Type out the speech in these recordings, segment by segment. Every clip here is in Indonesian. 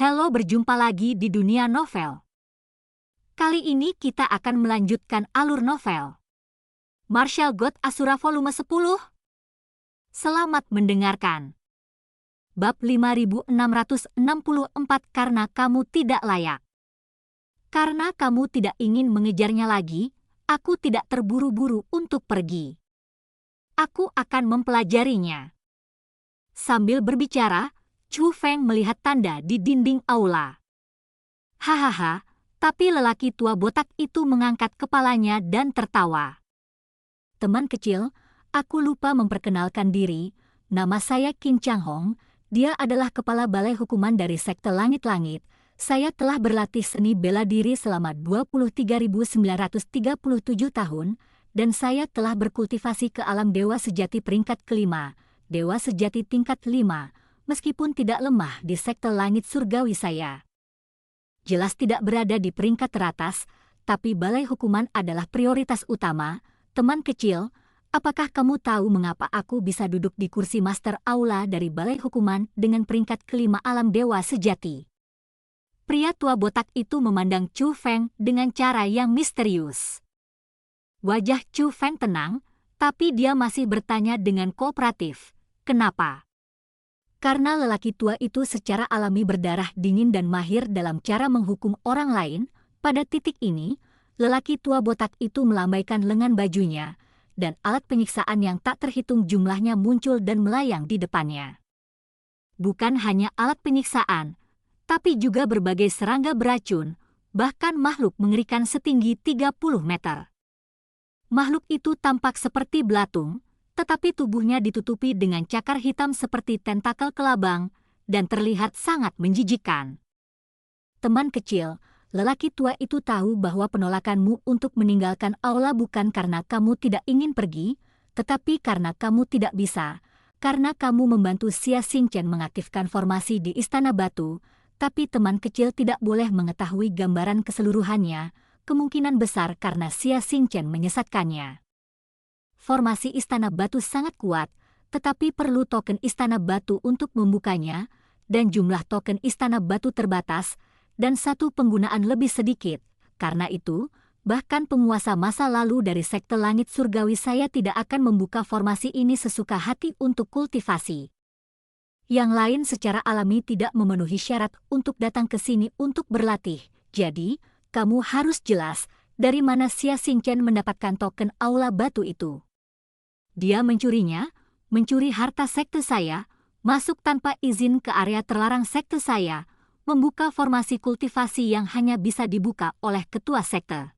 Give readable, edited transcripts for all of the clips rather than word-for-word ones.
Halo, berjumpa lagi di dunia novel. Kali ini kita akan melanjutkan alur novel Martial God Asura volume 10. Selamat mendengarkan. Bab 5664, karena kamu tidak layak. Karena kamu tidak ingin mengejarnya lagi, aku tidak terburu-buru untuk pergi. Aku akan mempelajarinya. Sambil berbicara, Chu Feng melihat tanda di dinding aula. Hahaha, tapi lelaki tua botak itu mengangkat kepalanya dan tertawa. Teman kecil, aku lupa memperkenalkan diri. Nama saya Qin Chang Hong. Dia adalah kepala balai hukuman dari Sekte Langit-Langit. Saya telah berlatih seni bela diri selama 23.937 tahun, dan saya telah berkultivasi ke alam dewa sejati peringkat kelima, dewa sejati tingkat 5, meskipun tidak lemah di Sekte Langit Surgawi saya. Jelas tidak berada di peringkat teratas, tapi balai hukuman adalah prioritas utama. Teman kecil, apakah kamu tahu mengapa aku bisa duduk di kursi master aula dari balai hukuman dengan peringkat kelima alam dewa sejati? Pria tua botak itu memandang Chu Feng dengan cara yang misterius. Wajah Chu Feng tenang, tapi dia masih bertanya dengan kooperatif. Kenapa? Karena lelaki tua itu secara alami berdarah dingin dan mahir dalam cara menghukum orang lain. Pada titik ini, lelaki tua botak itu melambaikan lengan bajunya, dan alat penyiksaan yang tak terhitung jumlahnya muncul dan melayang di depannya. Bukan hanya alat penyiksaan, tapi juga berbagai serangga beracun, bahkan makhluk mengerikan setinggi 30 meter. Makhluk itu tampak seperti belatung, tetapi tubuhnya ditutupi dengan cakar hitam seperti tentakel kelabang dan terlihat sangat menjijikkan. Teman kecil, lelaki tua itu tahu bahwa penolakanmu untuk meninggalkan aula bukan karena kamu tidak ingin pergi, tetapi karena kamu tidak bisa, karena kamu membantu Xia Xingchen mengaktifkan formasi di Istana Batu, tapi teman kecil tidak boleh mengetahui gambaran keseluruhannya, kemungkinan besar karena Xia Xingchen menyesatkannya. Formasi Istana Batu sangat kuat, tetapi perlu token Istana Batu untuk membukanya, dan jumlah token Istana Batu terbatas, dan satu penggunaan lebih sedikit. Karena itu, bahkan penguasa masa lalu dari Sekte Langit Surgawi saya tidak akan membuka formasi ini sesuka hati untuk kultivasi. Yang lain secara alami tidak memenuhi syarat untuk datang ke sini untuk berlatih, jadi kamu harus jelas dari mana Xia Xingchen mendapatkan token aula batu itu. Dia mencurinya, mencuri harta sekte saya, masuk tanpa izin ke area terlarang sekte saya, membuka formasi kultivasi yang hanya bisa dibuka oleh ketua sekte.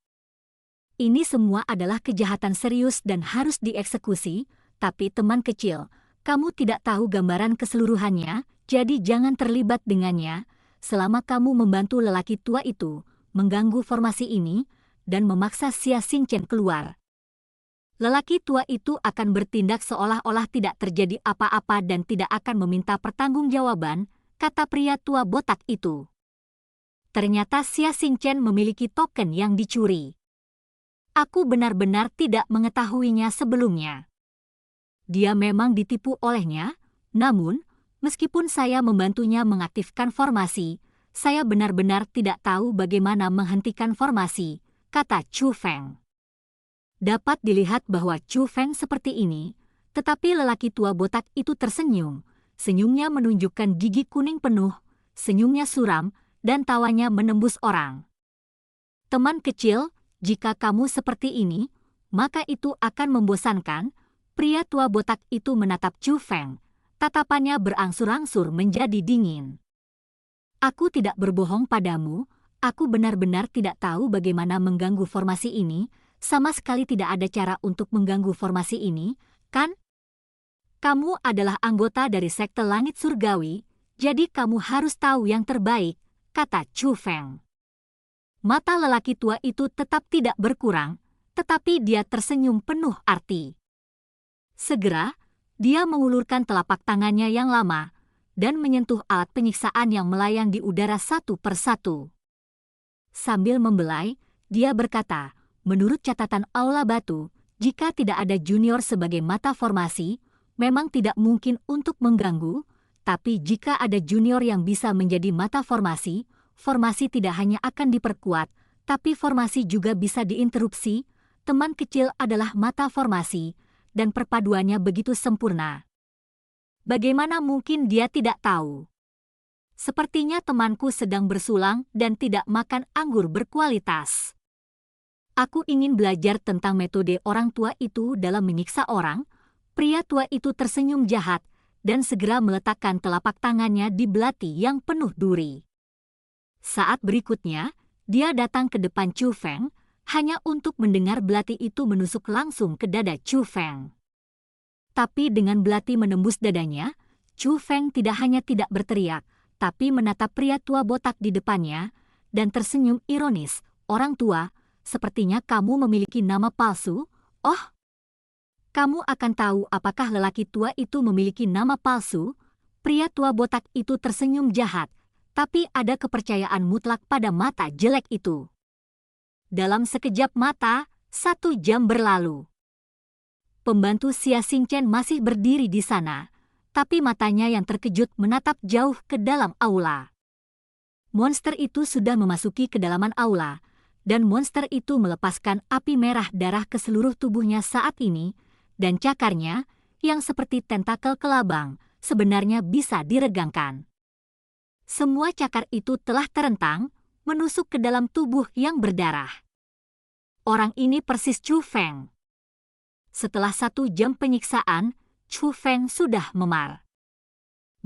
Ini semua adalah kejahatan serius dan harus dieksekusi, tapi teman kecil, kamu tidak tahu gambaran keseluruhannya, jadi jangan terlibat dengannya, selama kamu membantu lelaki tua itu, mengganggu formasi ini, dan memaksa Xia Xingchen keluar. Lelaki tua itu akan bertindak seolah-olah tidak terjadi apa-apa dan tidak akan meminta pertanggungjawaban, kata pria tua botak itu. Ternyata Xia Xingchen memiliki token yang dicuri. Aku benar-benar tidak mengetahuinya sebelumnya. Dia memang ditipu olehnya, namun, meskipun saya membantunya mengaktifkan formasi, saya benar-benar tidak tahu bagaimana menghentikan formasi, kata Chu Feng. Dapat dilihat bahwa Chu Feng seperti ini, tetapi lelaki tua botak itu tersenyum. Senyumnya menunjukkan gigi kuning penuh, senyumnya suram, dan tawanya menembus orang. Teman kecil, jika kamu seperti ini, maka itu akan membosankan. Pria tua botak itu menatap Chu Feng. Tatapannya berangsur-angsur menjadi dingin. Aku tidak berbohong padamu, aku benar-benar tidak tahu bagaimana mengganggu formasi ini. Sama sekali tidak ada cara untuk mengganggu formasi ini, kan? Kamu adalah anggota dari Sekte Langit Surgawi, jadi kamu harus tahu yang terbaik, kata Chu Feng. Mata lelaki tua itu tetap tidak berkurang, tetapi dia tersenyum penuh arti. Segera, dia mengulurkan telapak tangannya yang lama, dan menyentuh alat penyiksaan yang melayang di udara satu persatu. Sambil membelai, dia berkata, menurut catatan aula batu, jika tidak ada junior sebagai mata formasi, memang tidak mungkin untuk mengganggu, Tapi jika ada junior yang bisa menjadi mata formasi, formasi tidak hanya akan diperkuat, tapi formasi juga bisa diinterupsi. Teman kecil adalah mata formasi, dan perpaduannya begitu sempurna. Bagaimana mungkin dia tidak tahu? Sepertinya temanku sedang bersulang dan tidak makan anggur berkualitas. Aku ingin belajar tentang metode orang tua itu dalam menyiksa orang. Pria tua itu tersenyum jahat dan segera meletakkan telapak tangannya di belati yang penuh duri. Saat berikutnya, dia datang ke depan Chu Feng, hanya untuk mendengar belati itu menusuk langsung ke dada Chu Feng. Tapi dengan belati menembus dadanya, Chu Feng tidak hanya tidak berteriak, tapi menatap pria tua botak di depannya, dan tersenyum ironis. Orang tua, sepertinya kamu memiliki nama palsu. Oh, kamu akan tahu apakah lelaki tua itu memiliki nama palsu. Pria tua botak itu tersenyum jahat, tapi ada kepercayaan mutlak pada mata jelek itu. Dalam sekejap mata, 1 jam berlalu. Pembantu Xia Xingchen masih berdiri di sana, tapi matanya yang terkejut menatap jauh ke dalam aula. Monster itu sudah memasuki kedalaman aula, dan monster itu melepaskan api merah darah ke seluruh tubuhnya saat ini, dan cakarnya, yang seperti tentakel kelabang, sebenarnya bisa diregangkan. Semua cakar itu telah terentang, menusuk ke dalam tubuh yang berdarah. Orang ini persis Chu Feng. Setelah 1 jam penyiksaan, Chu Feng sudah memar.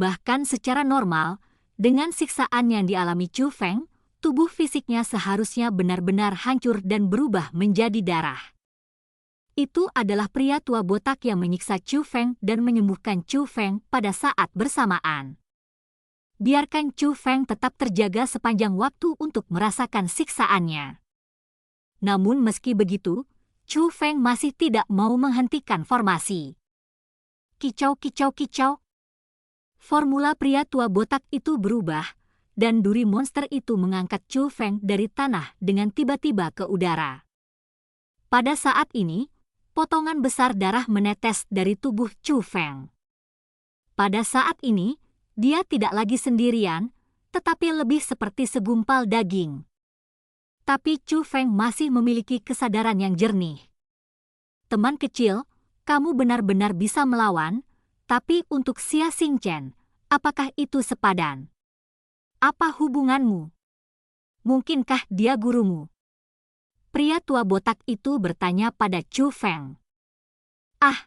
Bahkan secara normal, dengan siksaan yang dialami Chu Feng, tubuh fisiknya seharusnya benar-benar hancur dan berubah menjadi darah. Itu adalah pria tua botak yang menyiksa Chu Feng dan menyembuhkan Chu Feng pada saat bersamaan. Biarkan Chu Feng tetap terjaga sepanjang waktu untuk merasakan siksaannya. Namun meski begitu, Chu Feng masih tidak mau menghentikan formasi. Kicau, kicau, kicau. Formula pria tua botak itu berubah, dan duri monster itu mengangkat Chu Feng dari tanah dengan tiba-tiba ke udara. Pada saat ini, potongan besar darah menetes dari tubuh Chu Feng. Pada saat ini, dia tidak lagi sendirian, tetapi lebih seperti segumpal daging. Tapi Chu Feng masih memiliki kesadaran yang jernih. Teman kecil, kamu benar-benar bisa melawan, tapi untuk Xia Xingchen, apakah itu sepadan? Apa hubunganmu? Mungkinkah dia gurumu? Pria tua botak itu bertanya pada Chu Feng. Ah!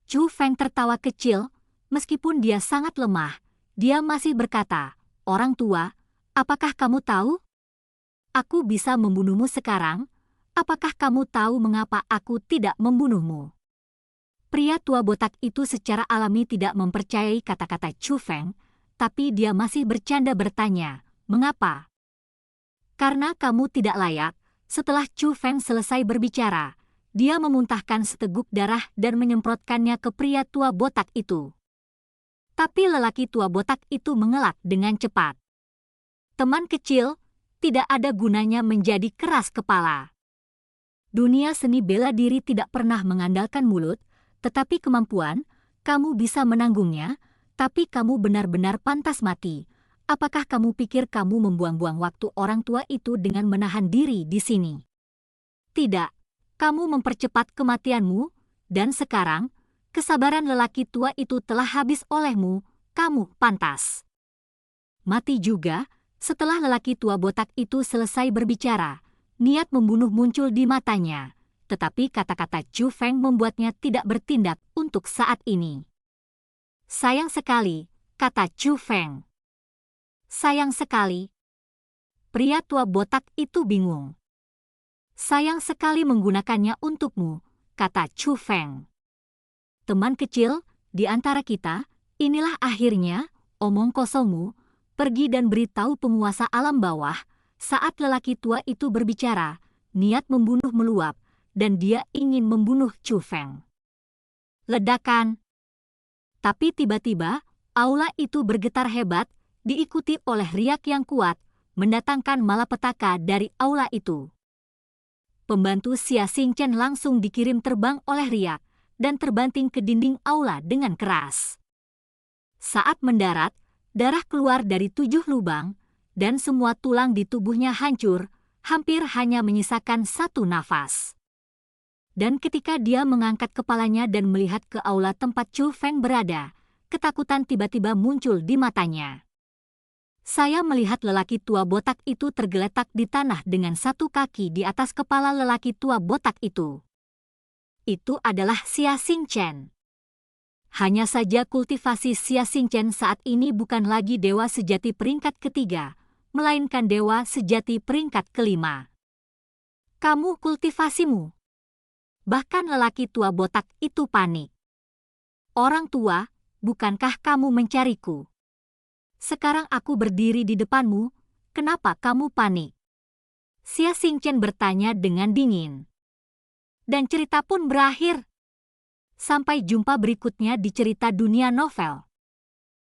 Chu Feng tertawa kecil, meskipun dia sangat lemah, dia masih berkata, orang tua, apakah kamu tahu? Aku bisa membunuhmu sekarang. Apakah kamu tahu mengapa aku tidak membunuhmu? Pria tua botak itu secara alami tidak mempercayai kata-kata Chu Feng, tapi dia masih bercanda bertanya, mengapa? Karena kamu tidak layak. Setelah Chu Feng selesai berbicara, dia memuntahkan seteguk darah dan menyemprotkannya ke pria tua botak itu. Tapi lelaki tua botak itu mengelak dengan cepat. Teman kecil, tidak ada gunanya menjadi keras kepala. Dunia seni bela diri tidak pernah mengandalkan mulut, tetapi kemampuan, kamu bisa menanggungnya, tapi kamu benar-benar pantas mati. Apakah kamu pikir kamu membuang-buang waktu orang tua itu dengan menahan diri di sini? Tidak, kamu mempercepat kematianmu, dan sekarang, kesabaran lelaki tua itu telah habis olehmu, kamu pantas mati juga. Setelah lelaki tua botak itu selesai berbicara, niat membunuh muncul di matanya, tetapi kata-kata Chu Feng membuatnya tidak bertindak untuk saat ini. Sayang sekali, kata Chu Feng. Sayang sekali. Pria tua botak itu bingung. Sayang sekali menggunakannya untukmu, kata Chu Feng. Teman kecil, di antara kita, inilah akhirnya, omong kosongmu. Pergi dan beritahu penguasa alam bawah. Saat lelaki tua itu berbicara, niat membunuh meluap, dan dia ingin membunuh Chu Feng. Ledakan. Tapi tiba-tiba, aula itu bergetar hebat, diikuti oleh riak yang kuat, mendatangkan malapetaka dari aula itu. Pembantu Xia Xingchen langsung dikirim terbang oleh riak, dan terbanting ke dinding aula dengan keras. Saat mendarat, darah keluar dari 7 lubang, dan semua tulang di tubuhnya hancur, hampir hanya menyisakan satu nafas. Dan ketika dia mengangkat kepalanya dan melihat ke aula tempat Chu Feng berada, ketakutan tiba-tiba muncul di matanya. Saya melihat lelaki tua botak itu tergeletak di tanah dengan satu kaki di atas kepala lelaki tua botak itu. Itu adalah Xia Xingchen. Hanya saja kultivasi Xia Xingchen saat ini bukan lagi dewa sejati peringkat ketiga, melainkan dewa sejati peringkat kelima. Kamu kultivasimu. Bahkan lelaki tua botak itu panik. Orang tua, bukankah kamu mencariku? Sekarang aku berdiri di depanmu, kenapa kamu panik? Xia Xingchen bertanya dengan dingin. Dan cerita pun berakhir. Sampai jumpa berikutnya di cerita dunia novel.